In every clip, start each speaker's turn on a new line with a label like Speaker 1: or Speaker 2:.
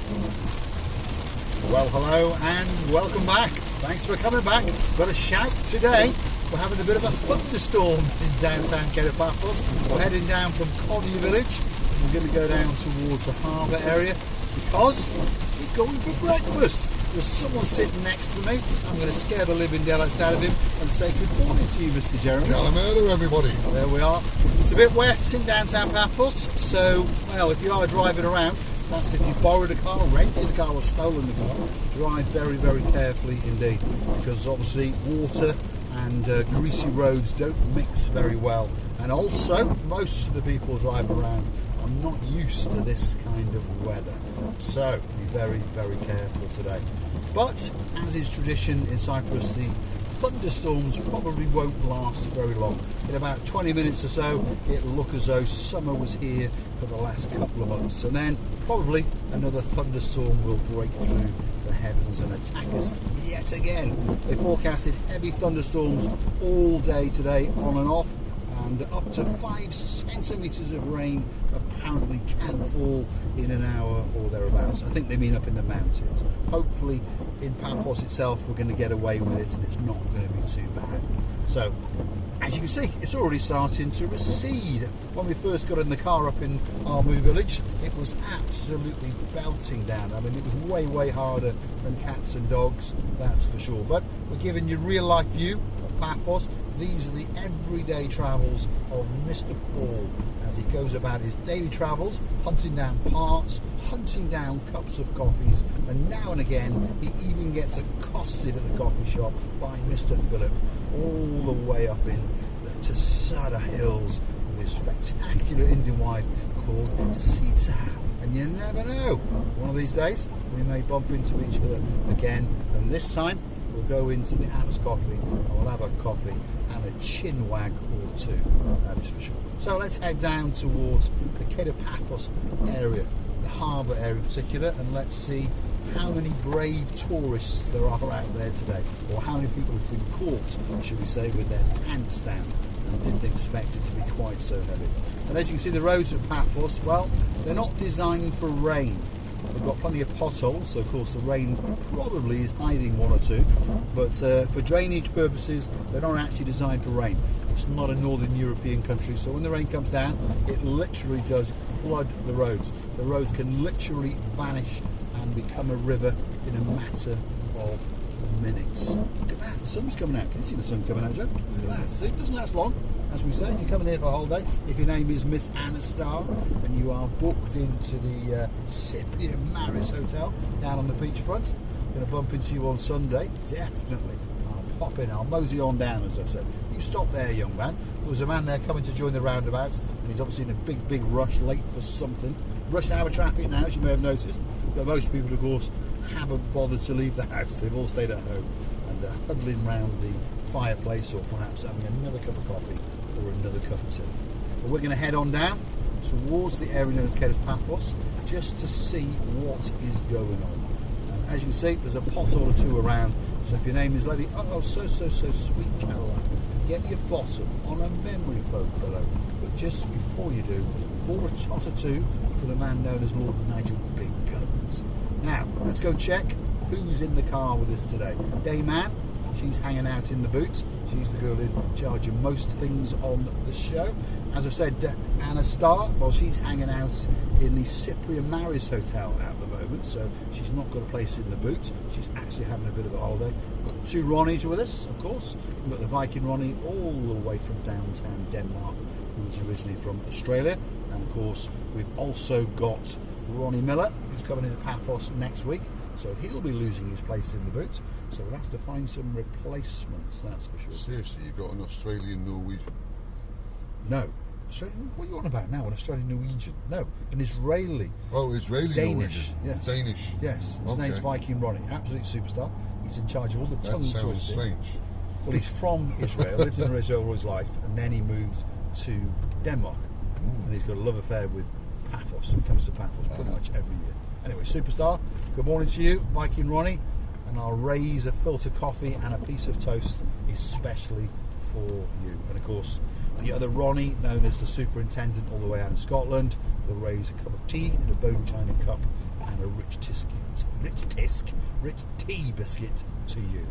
Speaker 1: Well, hello and welcome back. Thanks for coming back. Got a shout today. We're having a bit of a thunderstorm in downtown Paphos. We're heading down from Connie Village. We're going to go down towards the harbour area because we're going for breakfast. There's someone sitting next to me. I'm going to scare the living daylights out of him and say good morning to you, Mr. Jeremy.
Speaker 2: Hello, everybody.
Speaker 1: There we are. It's a bit wet in downtown Paphos, so, well, if you are driving around, that's if you borrowed a car, rented a car or stolen the car, drive very, very carefully indeed, because obviously water and greasy roads don't mix very well, and also most of the people driving around are not used to this kind of weather, so be very, very careful today. But as is tradition in Cyprus, the thunderstorms probably won't last very long. In about 20 minutes or so, it'll look as though summer was here for the last couple of months, and then probably another thunderstorm will break through the heavens and attack us yet again. They forecasted heavy thunderstorms all day today, on and off, and up to 5 centimetres of rain apparently can fall in an hour or thereabouts. I think they mean up in the mountains. Hopefully in Paphos itself we're going to get away with it and it's not going to be too bad. So as you can see, it's already starting to recede. When we first got in the car up in Armu village, it was absolutely belting down. I mean, it was way, way harder than cats and dogs, that's for sure. But we're giving you real life view of Paphos. These are the everyday travels of Mr. Paul as he goes about his daily travels, hunting down parts, hunting down cups of coffees, and now and again he even gets accosted at the coffee shop by Mr. Philip, all the way up in to Sada Hills with his spectacular Indian wife called Sita. And you never know, one of these days we may bump into each other again, and this time we'll go into the Anna's Coffee and we'll have a coffee and a chin wag or two, that is for sure. So let's head down towards the Paphos area, the harbour area in particular, and let's see how many brave tourists there are out there today, or how many people have been caught, should we say, with their pants down and didn't expect it to be quite so heavy. And as you can see, the roads at Paphos, well, they're not designed for rain. They've got plenty of potholes, so of course the rain probably is hiding one or two, but for drainage purposes they're not actually designed for rain. It's not a northern European country, so when the rain comes down it literally does flood the roads. The roads can literally vanish and become a river in a matter of minutes. Look at that, the sun's coming out. Can you see the sun coming out, Joe? Look at that. See, it doesn't last long. As we say, if you're coming here for a holiday, if your name is Miss Anna Star and you are booked into the Cyprian Maris Hotel down on the beachfront, I'm going to bump into you on Sunday, definitely. I'll pop in, I'll mosey on down, as I've said. You stop there, young man. There was a man there coming to join the roundabout, and he's obviously in a big, big rush, late for something. Rush hour traffic now, as you may have noticed, but most people, of course, haven't bothered to leave the house. They've all stayed at home, and they're huddling round the fireplace, or perhaps having another cup of coffee or another cup of tea. But we're going to head on down towards the area known as Paphos just to see what is going on. And as you can see, there's a pothole or two around, so if your name is Lady so sweet Caroline, get your bottom on a memory foam pillow. But just before you do, pour a tot or two for the man known as Lord Nigel Big Guns. Now let's go check who's in the car with us today. Dame Anne, she's hanging out in the boots. She's the girl in charge of most things on the show. As I've said, Anna Star, well, she's hanging out in the Cyprian Maris Hotel at the moment, so she's not got a place in the boot. She's actually having a bit of a holiday. We've got the two Ronnies with us, of course. We've got the Viking Ronnie all the way from downtown Denmark, who's originally from Australia. And of course, we've also got Ronnie Miller, who's coming into Paphos next week. So he'll be losing his place in the boot. So we'll have to find some replacements, that's for sure.
Speaker 2: Seriously, you've got an Australian Norwegian?
Speaker 1: No. What are you on about now? An Australian Norwegian? No, an Israeli.
Speaker 2: Oh, Israeli
Speaker 1: Danish.
Speaker 2: Norwegian.
Speaker 1: Yes.
Speaker 2: Danish.
Speaker 1: Yes. His name's Viking Ronnie. Absolute superstar. He's in charge of all the tongue twisting.
Speaker 2: That sounds strange.
Speaker 1: Well, he's from Israel, lived in Israel all his life, and then he moved to Denmark. And he's got a love affair with Paphos, so he comes to Paphos pretty much every year. Anyway, superstar, good morning to you, Viking Ronnie, and I'll raise a filter coffee and a piece of toast especially for you. And of course, The other Ronnie, known as the superintendent all the way out in Scotland, will raise a cup of tea in a bone china cup and a rich tea biscuit to you.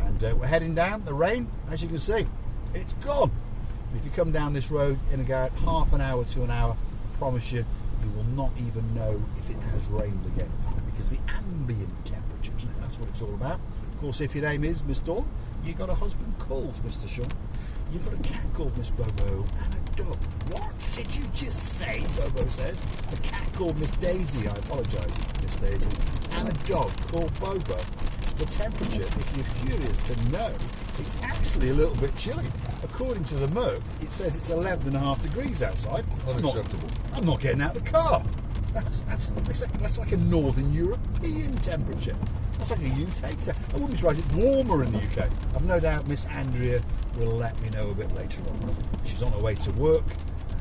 Speaker 1: And we're heading down. The rain, as you can see, it's gone. And if you come down this road in about half an hour to an hour, I promise you, you will not even know if it has rained again, because the ambient temperature, isn't it? That's what it's all about. Of course, if your name is Miss Dawn, you've got a husband called Mr. Sean, you've got a cat called Miss Bobo, and a dog. What did you just say? Bobo says. A cat called Miss Daisy. I apologise, Miss Daisy. And a dog called Bobo. The temperature, if you're curious to know, it's actually a little bit chilly. According to the Merc, it says it's 11.5 degrees outside.
Speaker 2: Unacceptable.
Speaker 1: I'm not getting out of the car. That's like a Northern European temperature. That's like a UK. I wouldn't be surprised it's warmer in the UK. I've no doubt Miss Andrea will let me know a bit later on. She's on her way to work,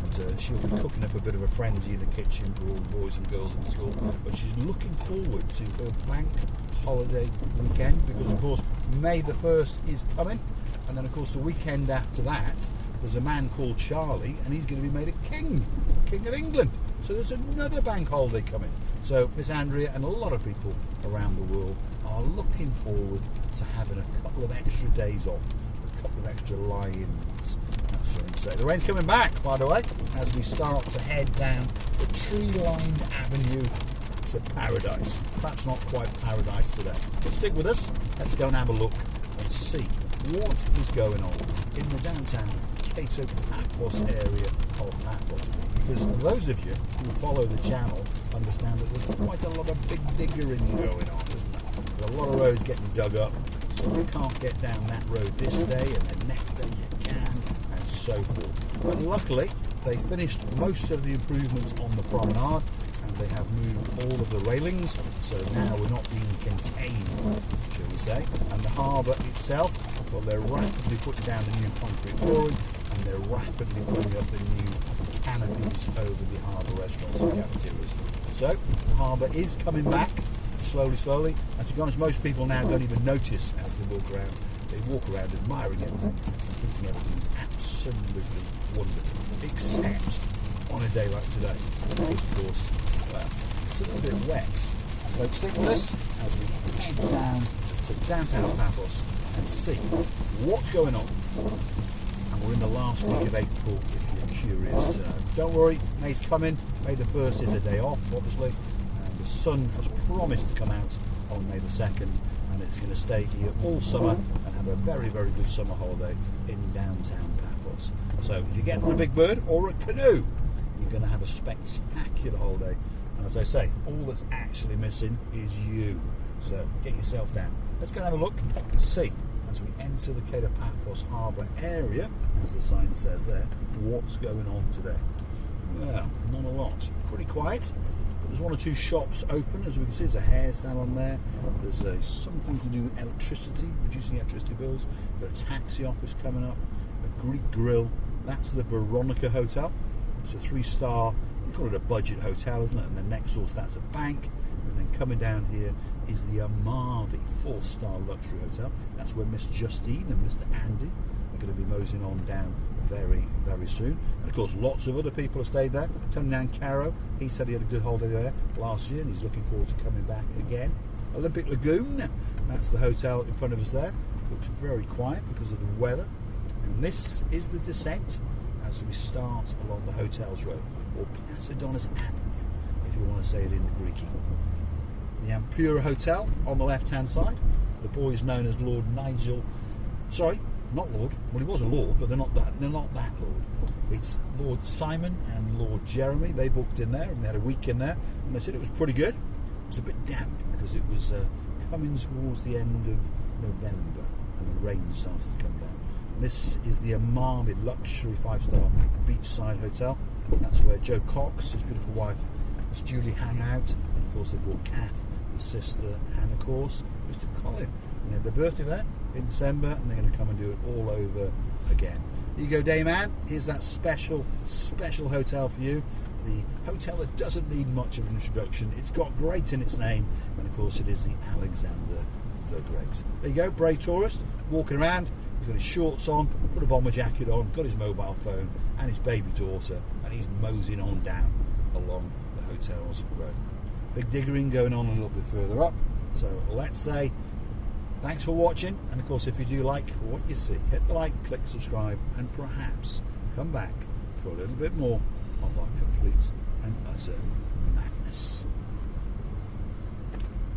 Speaker 1: and she'll be cooking up a bit of a frenzy in the kitchen for all the boys and girls in the school. But she's looking forward to her bank holiday weekend, because of course May the 1st is coming, and then of course the weekend after that there's a man called Charlie, and he's going to be made a king of England. So there's another bank holiday coming. So Miss Andrea and a lot of people around the world are looking forward to having a couple of extra days off, a couple of extra lie-ins. That's what I'm saying. The rain's coming back, by the way, as we start to head down the tree-lined avenue to paradise. Perhaps not quite paradise today, but stick with us. Let's go and have a look and see what is going on in the downtown Cato Paphos area of Paphos. Because those of you who follow the channel understand that there's quite a lot of big diggering going on, isn't there? There's a lot of roads getting dug up, so you can't get down that road this day, and the next day you can, and so forth. But luckily, they finished most of the improvements on the promenade, and they have moved all of the railings, so now we're not being contained, shall we say. And the harbour itself, well, they're rapidly putting down the new concrete flooring, and they're rapidly putting up the new canopies over the harbour restaurants and cafeterias. So the harbour is coming back slowly, and to be honest, most people now don't even notice as they walk around. They walk around admiring everything and thinking everything's absolutely wonderful, except on a day like today, because of course, well, it's a little bit wet. So stick with us as we head down to downtown Paphos and see what's going on. And we're in the last week of April, if you're curious to know. Don't worry, May's coming. May the 1st is a day off, obviously. And the sun has promised to come out on May the 2nd, and it's going to stay here all summer and have a very, very good summer holiday in downtown Paphos. So if you're getting on a big bird or a canoe, you're going to have a spectacular holiday. And as I say, all that's actually missing is you. So get yourself down. Let's go and have a look and see, as we enter the Cato Paphos Harbour area, as the sign says there, what's going on today. Well, not a lot. Pretty quiet. But there's one or two shops open, as we can see. There's a hair salon there. There's something to do with electricity, reducing electricity bills. There's a taxi office coming up. A Greek grill. That's the Veronica Hotel. It's a 3-star, we call it a budget hotel, isn't it? And then next door to that's a bank. And then coming down here is the Amavi 4-star luxury hotel. That's where Miss Justine and Mr. Andy are going to be moseying on down very, very soon. And of course, lots of other people have stayed there. Tony Dan Caro, he said he had a good holiday there last year, and he's looking forward to coming back again. Olympic Lagoon, that's the hotel in front of us there. Looks very quiet because of the weather. And this is the descent as we start along the Hotels Road, or Pasidonis Avenue, if you want to say it in the Greeky. The Ampura Hotel on the left-hand side. The boys known as Lord Nigel. Sorry, not Lord. Well, he was a Lord, but they're not that Lord. It's Lord Simon and Lord Jeremy. They booked in there, and they had a week in there, and they said it was pretty good. It was a bit damp because it was coming towards the end of November, and the rain started to come down. And this is the Amavi luxury 5-star beachside hotel. That's where Joe Cox, his beautiful wife, Miss Julie hang out, and of course they brought Kath, his sister, and of course Mr. Colin. And they had their birthday there in December, and they're going to come and do it all over again. Here you go, Dame Anne. Here's that special hotel for you. The hotel that doesn't need much of an introduction. It's got great in its name, and of course it is the Alexander they're great. There you go, brave tourist, walking around. He's got his shorts on, put a bomber jacket on, got his mobile phone and his baby daughter, and he's moseying on down along the hotel's road. Big diggering going on a little bit further up. So let's say thanks for watching, and of course if you do like what you see, hit the like, click subscribe, and perhaps come back for a little bit more of our complete and utter madness.